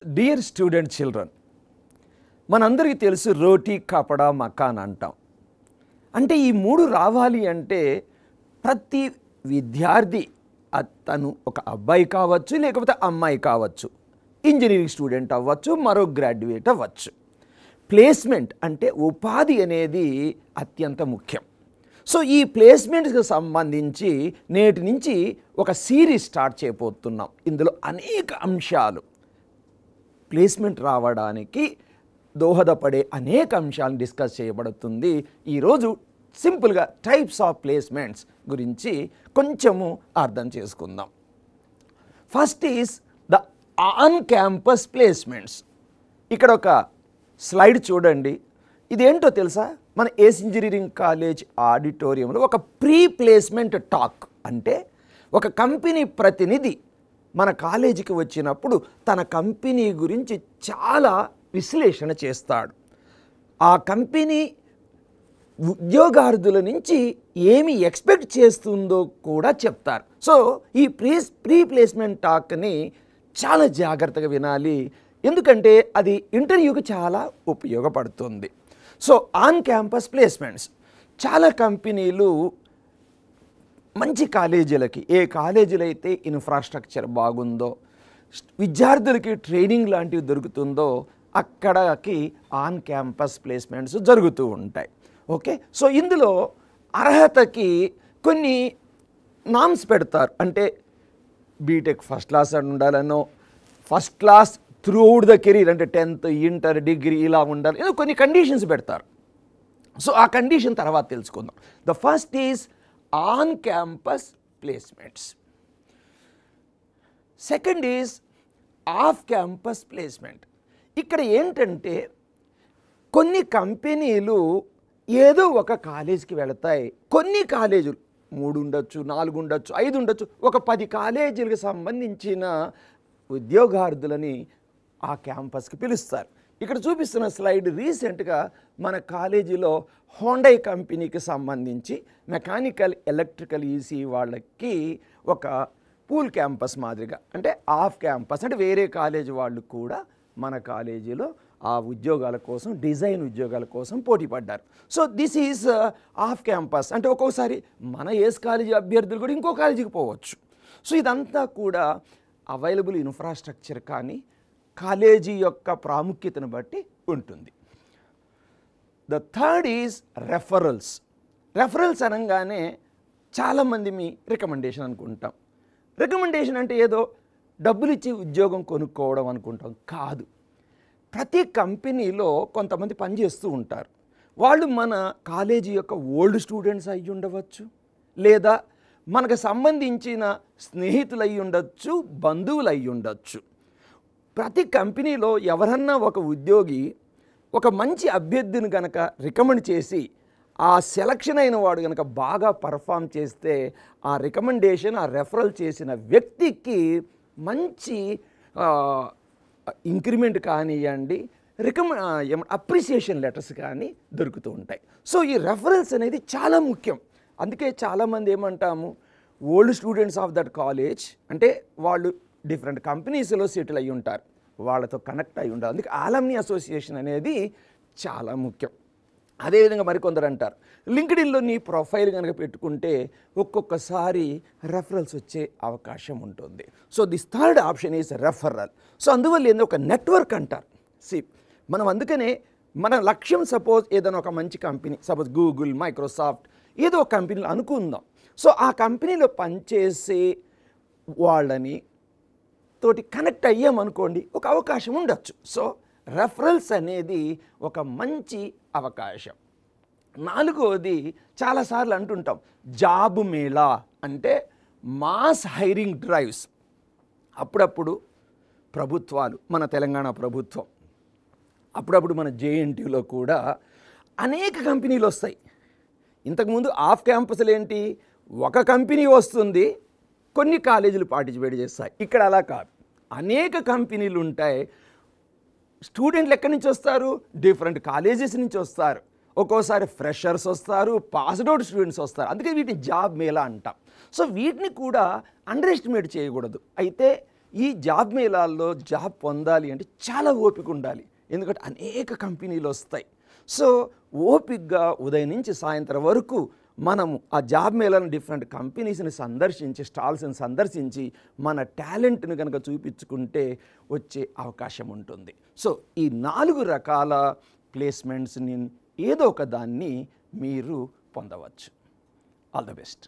Dear student children, మనందరికీ తెలుసు రోటీ కపడా మకాన్ అంటాం. అంటే ఈ మూడు రావాలి అంటే ప్రతి విద్యార్థి, తను ఒక అబ్బాయి కావచ్చు లేకపోతే అమ్మాయి కావచ్చు, ఇంజనీరింగ్ స్టూడెంట్ అవ్వచ్చు, మరో గ్రాడ్యుయేట్ అవ్వచ్చు. ప్లేస్మెంట్ అంటే ఉపాధి అనేది అత్యంత ముఖ్యం. సో ఈ ప్లేస్మెంట్స్కి సంబంధించి నేటి నుంచి ఒక సిరీస్ స్టార్ట్ చేయబోతున్నాం. ఇందులో అనేక అంశాలు ప్లేస్మెంట్ రావడానికి దోహదపడే అనేక అంశాలను డిస్కస్ చేయబడుతుంది. ఈరోజు సింపుల్గా టైప్స్ ఆఫ్ ప్లేస్మెంట్స్ గురించి కొంచెము అర్థం చేసుకుందాం. First is the on campus placements. ఇక్కడ ఒక స్లైడ్ చూడండి. ఇదేంటో తెలుసా? మన ఏస్ ఇంజనీరింగ్ కాలేజ్ ఆడిటోరియంలో ఒక ప్రీ ప్లేస్మెంట్ టాక్, అంటే ఒక కంపెనీ ప్రతినిధి మన కాలేజీకి వచ్చినప్పుడు తన కంపెనీ గురించి చాలా విశ్లేషణ చేస్తాడు. ఆ కంపెనీ ఉద్యోగార్థుల నుంచి ఏమి ఎక్స్పెక్ట్ చేస్తుందో కూడా చెప్తారు. సో ఈ ప్రీ ప్లేస్మెంట్ టాక్ని చాలా జాగ్రత్తగా వినాలి, ఎందుకంటే అది ఇంటర్వ్యూకి చాలా ఉపయోగపడుతుంది. సో ఆన్ క్యాంపస్ ప్లేస్మెంట్స్, చాలా కంపెనీలు మంచి కాలేజీలకి, ఏ కాలేజీలో అయితే ఇన్ఫ్రాస్ట్రక్చర్ బాగుందో, విద్యార్థులకి ట్రైనింగ్ లాంటివి దొరుకుతుందో అక్కడికి ఆన్ క్యాంపస్ ప్లేస్మెంట్స్ జరుగుతూ ఉంటాయి. ఓకే, సో ఇందులో అర్హతకి కొన్ని నామ్స్ పెడతారు. అంటే బీటెక్ ఫస్ట్ క్లాస్ అని ఉండాలనో, first class throughout the career అంటే 10th, ఇంటర్, డిగ్రీ ఇలా ఉండాలి, ఏదో కొన్ని కండిషన్స్ పెడతారు. సో ఆ కండిషన్ తర్వాత తెలుసుకుందాం. The first is on campus placements. Second is off campus placement. ఇక్కడ ఏంటంటే కొన్ని కంపెనీలు ఏదో ఒక కాలేజీకి వెళతాయి. కొన్ని కాలేజీలు 3 ఉండొచ్చు, 4 ఉండొచ్చు, 5 ఉండొచ్చు, ఒక 10 కాలేజీలకు సంబంధించిన ఉద్యోగార్థులని ఆ క్యాంపస్కి పిలుస్తారు. ఇక్కడ చూపిస్తున్న స్లైడ్ రీసెంట్గా మన కాలేజీలో హోండై కంపెనీకి సంబంధించి మెకానికల్, ఎలక్ట్రికల్, ఈసీ వాళ్ళకి ఒక పూల్ క్యాంపస్ మాదిరిగా, అంటే ఆఫ్ క్యాంపస్, అంటే వేరే కాలేజీ వాళ్ళు కూడా మన కాలేజీలో ఆ ఉద్యోగాల కోసం, డిజైన్ ఉద్యోగాల కోసం పోటీ పడ్డారు. So this is off campus. అంటే ఒక్కొక్కసారి మన ఏస్ కాలేజీ అభ్యర్థులు కూడా ఇంకో కాలేజీకి పోవచ్చు. సో ఇదంతా కూడా అవైలబుల్ ఇన్ఫ్రాస్ట్రక్చర్ కానీ కాలేజీ యొక్క ప్రాముఖ్యతను బట్టి ఉంటుంది. The third is referrals. Referrals అనగానే చాలామంది మీ రికమెండేషన్ అనుకుంటాం. రికమెండేషన్ అంటే ఏదో డబ్బులు ఇచ్చి ఉద్యోగం కొనుక్కోవడం అనుకుంటాం. కాదు. ప్రతి కంపెనీలో కొంతమంది పనిచేస్తూ ఉంటారు. వాళ్ళు మన కాలేజీ యొక్క ఓల్డ్ స్టూడెంట్స్ అయ్యి ఉండవచ్చు, లేదా మనకు సంబంధించిన స్నేహితులు అయ్యి ఉండొచ్చు, బంధువులు అయ్యి ఉండొచ్చు. ప్రతి కంపెనీలో ఎవరన్నా ఒక ఉద్యోగి ఒక మంచి అభ్యర్థిని కనుక రికమెండ్ చేసి ఆ సెలక్షన్ అయిన వాడు కనుక బాగా పర్ఫామ్ చేస్తే ఆ రికమెండేషన్, ఆ రెఫరల్ చేసిన వ్యక్తికి మంచి ఇంక్రిమెంట్ కానివ్వండి, అప్రిసియేషన్ లెటర్స్ కానీ దొరుకుతూ ఉంటాయి. సో ఈ రెఫరల్స్ అనేది చాలా ముఖ్యం. అందుకే చాలామంది ఏమంటాము, old students of that college అంటే వాళ్ళు డిఫరెంట్ కంపెనీస్లో సెటిల్ అయ్యి ఉంటారు, వాళ్ళతో కనెక్ట్ అయ్యి ఉండాలి. అందుకే ఆలమ్ని అసోసియేషన్ అనేది చాలా ముఖ్యం. అదేవిధంగా మరికొందరు అంటారు, లింక్డ్ఇన్లో నీ ప్రొఫైల్ కనుక పెట్టుకుంటే ఒక్కొక్కసారి రెఫరల్స్ వచ్చే అవకాశం ఉంటుంది. So this third option is referral. So అందువల్ల ఏందో ఒక నెట్వర్క్ అంటారు. మనం అందుకనే మన లక్ష్యం సపోజ్ ఏదైనా ఒక మంచి కంపెనీ, సపోజ్ గూగుల్, మైక్రోసాఫ్ట్, ఏదో ఒక కంపెనీలో అనుకుందాం. సో ఆ కంపెనీలో పనిచేసే వాళ్ళని తోటి కనెక్ట్ అయ్యామనుకోండి, ఒక అవకాశం ఉండొచ్చు. సో రెఫరల్స్ అనేది ఒక మంచి అవకాశం. నాలుగోది, చాలాసార్లు అంటుంటాం జాబ్ మేళా, అంటే మాస్ హైరింగ్ డ్రైవ్స్. అప్పుడప్పుడు ప్రభుత్వాలు, మన తెలంగాణ ప్రభుత్వం, అప్పుడప్పుడు మన జేఎన్టీయూలో కూడా అనేక కంపెనీలు వస్తాయి. ఇంతకుముందు ఆఫ్ క్యాంపస్లు ఏంటి, ఒక కంపెనీ వస్తుంది, కొన్ని కాలేజీలు పార్టిసిపేట్ చేస్తాయి. ఇక్కడ అలా కాదు, అనేక కంపెనీలు ఉంటాయి. స్టూడెంట్లు ఎక్కడి నుంచి వస్తారు? డిఫరెంట్ కాలేజెస్ నుంచి వస్తారు. ఒక్కోసారి ఫ్రెషర్స్ వస్తారు, పాస్డ్ అవుట్ స్టూడెంట్స్ వస్తారు. అందుకే వీటిని జాబ్ మేళా అంటాం. సో వీటిని కూడా అండర్ ఎస్టిమేట్ చేయకూడదు. అయితే ఈ జాబ్ మేళాల్లో జాబ్ పొందాలి అంటే చాలా ఓపిక ఉండాలి, ఎందుకంటే అనేక కంపెనీలు వస్తాయి. సో ఓపికగా ఉదయం నుంచి సాయంత్రం వరకు మనము ఆ జాబ్ మేళాలను డిఫరెంట్ కంపెనీస్ని సందర్శించి, స్టాల్స్ని సందర్శించి మన టాలెంట్ని కనుక చూపించుకుంటే వచ్చే అవకాశం ఉంటుంది. సో ఈ 4 రకాల ప్లేస్మెంట్స్ని ఏదో ఒక దాన్ని మీరు పొందవచ్చు. All the best.